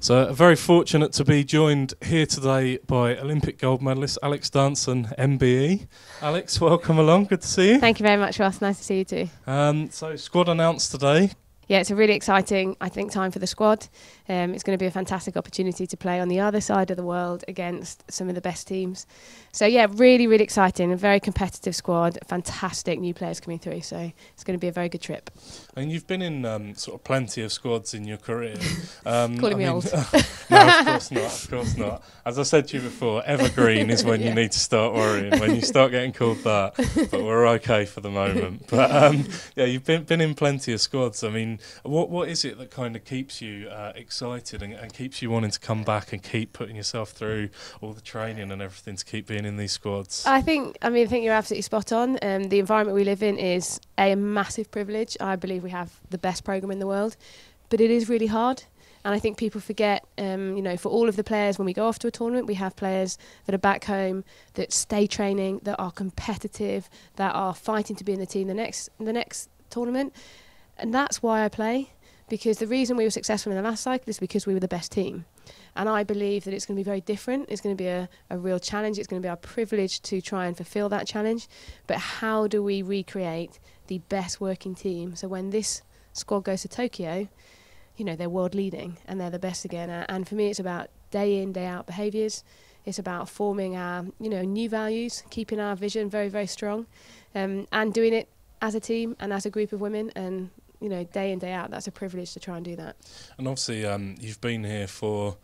So very fortunate to be joined here today by Olympic gold medalist Alex Danson, MBE. Alex, welcome along. Good to see you. Thank you very much, Ross. Nice to see you too. So squad announced today. Yeah, it's a really exciting, I think, time for the squad. It's going to be a fantastic opportunity to play on the other side of the world against some of the best teams. So yeah, really, really exciting. A very competitive squad, fantastic new players coming through. So it's going to be a very good trip. And you've been in sort of plenty of squads in your career. Calling me old. No, of course not. Of course not. As I said to you before, evergreen is when you need to start worrying. When you start getting called that. But we're okay for the moment. But yeah, you've been in plenty of squads. I mean, what is it that kind of keeps you excited and keeps you wanting to come back and keep putting yourself through all the training and everything to keep being in these squads? I think you're absolutely spot on. The environment we live in is a massive privilege. I believe we have the best programme in the world, but it is really hard. And I think people forget, for all of the players, when we go off to a tournament, we have players that are back home, that stay training, that are competitive, that are fighting to be in the team the next tournament. And that's why I play, because the reason we were successful in the last cycle is because we were the best team. And I believe that it's going to be very different. It's going to be a real challenge. It's going to be our privilege to try and fulfil that challenge. But how do we recreate the best working team? So when this squad goes to Tokyo, they're world leading and they're the best again. And for me, it's about day in, day out behaviours. It's about forming our, new values, keeping our vision very, very strong, and doing it as a team and as a group of women. And day in, day out, that's a privilege to try and do that. And obviously, you've been here for,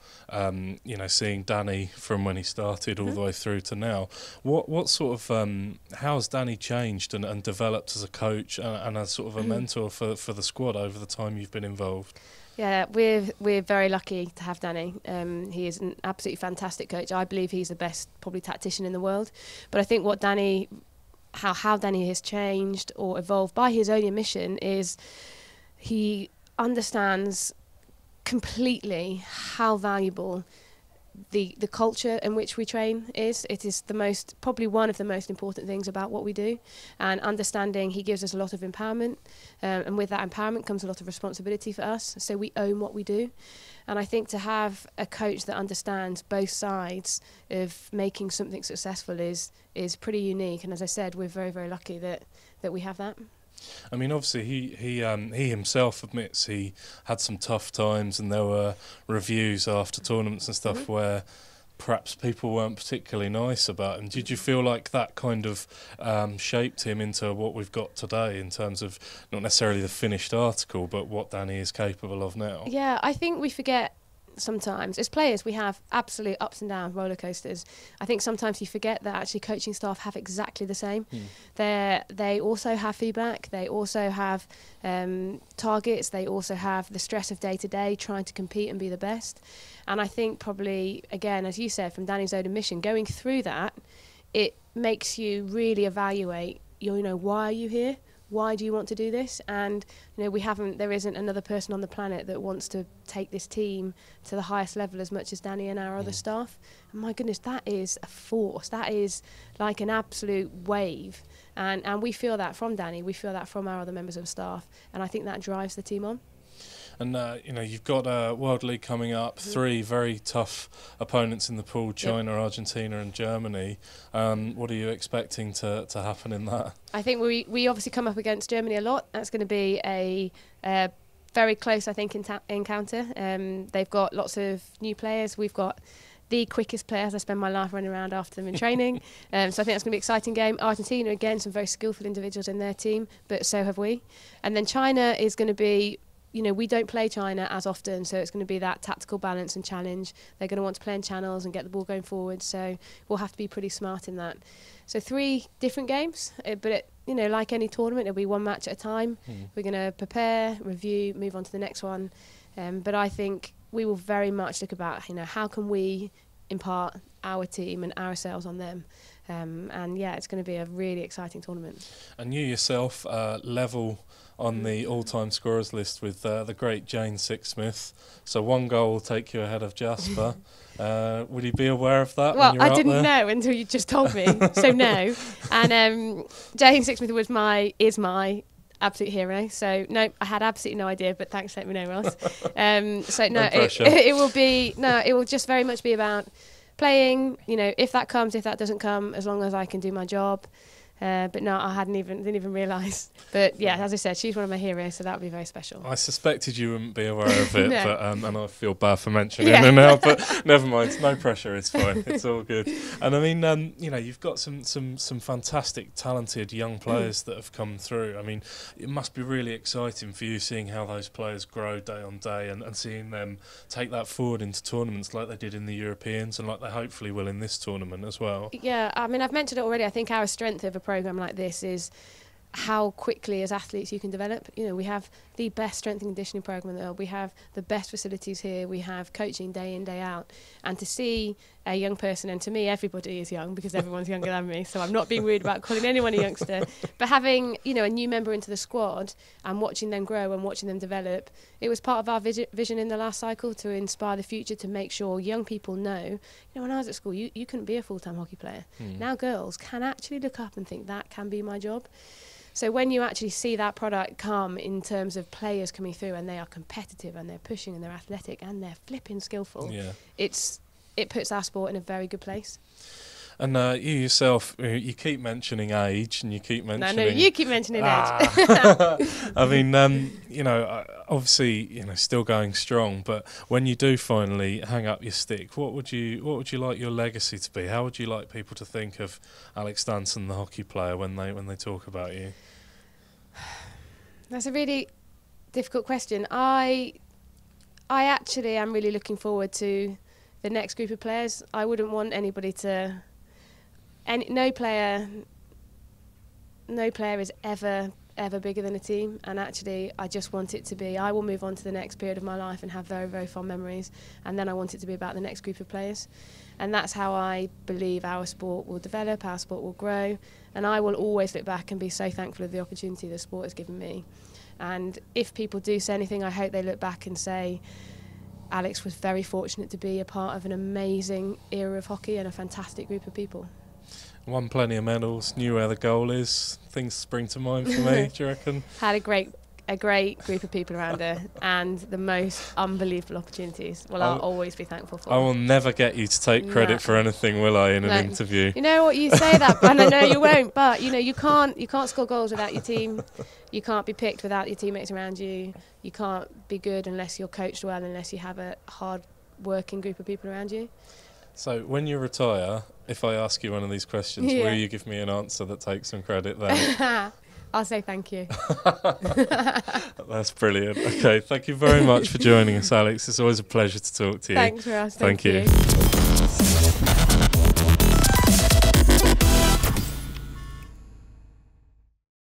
seeing Danny from when he started all the way through to now. What sort of, how has Danny changed and developed as a coach and as sort of a mentor for the squad over the time you've been involved? Yeah, we're very lucky to have Danny. He is an absolutely fantastic coach. I believe he's the best, probably, tactician in the world. But I think how Danny has changed or evolved by his own admission is he understands completely how valuable the culture in which we train is. It is probably one of the most important things about what we do, and understanding he gives us a lot of empowerment, and with that empowerment comes a lot of responsibility for us, so we own what we do. And I think to have a coach that understands both sides of making something successful is pretty unique. And as I said, we're very, very lucky that we have that. I mean, obviously, he himself admits he had some tough times, and there were reviews after tournaments and stuff where perhaps people weren't particularly nice about him. Did you feel like that kind of shaped him into what we've got today in terms of not necessarily the finished article, but what Danny is capable of now? Yeah, I think we forget sometimes as players we have absolute ups and downs, roller coasters. I think sometimes you forget that actually coaching staff have exactly the same. They also have feedback, they also have targets, they also have the stress of day to day trying to compete and be the best. And I think probably, again, as you said, from Danny's own admission, going through that, it makes you really evaluate, why are you here? Why do you want to do this? And there isn't another person on the planet that wants to take this team to the highest level as much as Danny and our other staff. And my goodness, that is a force. That is like an absolute wave. And we feel that from Danny. We feel that from our other members of staff. And I think that drives the team on. And, you've got a World League coming up, 3 very tough opponents in the pool, China, Argentina and Germany. What are you expecting to happen in that? I think we obviously come up against Germany a lot. That's going to be a very close, I think, encounter. They've got lots of new players. We've got the quickest players. I spend my life running around after them in training. So I think that's going to be an exciting game. Argentina, again, some very skillful individuals in their team, but so have we. And then China is going to be... we don't play China as often, so it's going to be that tactical balance and challenge. They're going to want to play in channels and get the ball going forward, so we'll have to be pretty smart in that. So 3 different games, but like any tournament, it'll be one match at a time. We're going to prepare, review, move on to the next one. But I think we will very much look about, how can we impart our team and ourselves on them. And yeah, it's going to be a really exciting tournament. And you yourself level on the all-time scorers list with the great Jane Sixsmith. So 1 goal will take you ahead of Jasper. Would you be aware of that? Well, when you were I up didn't there? know until you just told me, so no. And Jane Sixsmith is my absolute hero. So no, I had absolutely no idea, but thanks for letting me know, Ross. So no, No pressure. it will just very much be about playing. You know, if that comes, if that doesn't come, as long as I can do my job. But no, I didn't even realise. But yeah, as I said, she's one of my heroes, so that would be very special. I suspected you wouldn't be aware of it, No. but and I feel bad for mentioning it now. But never mind, no pressure. It's fine. It's all good. And I mean, you know, you've got some fantastic, talented young players that have come through. I mean, it must be really exciting for you seeing how those players grow day on day, and seeing them take that forward into tournaments like they did in the Europeans, and like they hopefully will in this tournament as well. Yeah, I mean, I've mentioned it already. I think our strength of a program like this is how quickly as athletes you can develop. You know, we have the best strength and conditioning program in the world. We have the best facilities here. We have coaching day in, day out. And to see a young person, and to me everybody is young because everyone's younger than me, so I'm not being rude about calling anyone a youngster, but having, you know, a new member into the squad and watching them grow and watching them develop, it was part of our vision in the last cycle to inspire the future, to make sure young people know, you know, when I was at school, you couldn't be a full-time hockey player. Now girls can actually look up and think that can be my job. So when you actually see that product come in terms of players coming through and they are competitive and they're pushing and they're athletic and they're flipping skillful, it puts our sport in a very good place. And you yourself, you keep mentioning age, and you keep mentioning... No, you keep mentioning age. I mean, you know, obviously, you know, still going strong. But when you do finally hang up your stick, what would you like your legacy to be? How would you like people to think of Alex Danson, the hockey player, when they talk about you? That's a really difficult question. I actually am really looking forward to the next group of players. I wouldn't want anybody to... No player is ever bigger than a team, and actually I just want it to be, I will move on to the next period of my life and have very, very fond memories, and then I want it to be about the next group of players. And that's how I believe our sport will develop, our sport will grow, and I will always look back and be so thankful of the opportunity the sport has given me. And if people do say anything, I hope they look back and say, Alex was very fortunate to be a part of an amazing era of hockey and a fantastic group of people. Won plenty of medals, knew where the goal is. Things spring to mind for me, do you reckon? Had a great group of people around her and the most unbelievable opportunities. Well, I'll always be thankful for. I will never get you to take credit for anything, will I, in an interview? You know what, you say that, and I know you won't, but you know, you can't score goals without your team. You can't be picked without your teammates around you. You can't be good unless you're coached well, unless you have a hard working group of people around you. So when you retire, if I ask you one of these questions, will you give me an answer that takes some credit then? I'll say thank you. That's brilliant. Okay, thank you very much for joining us, Alex. It's always a pleasure to talk to you. Thanks, Ross. Thank you.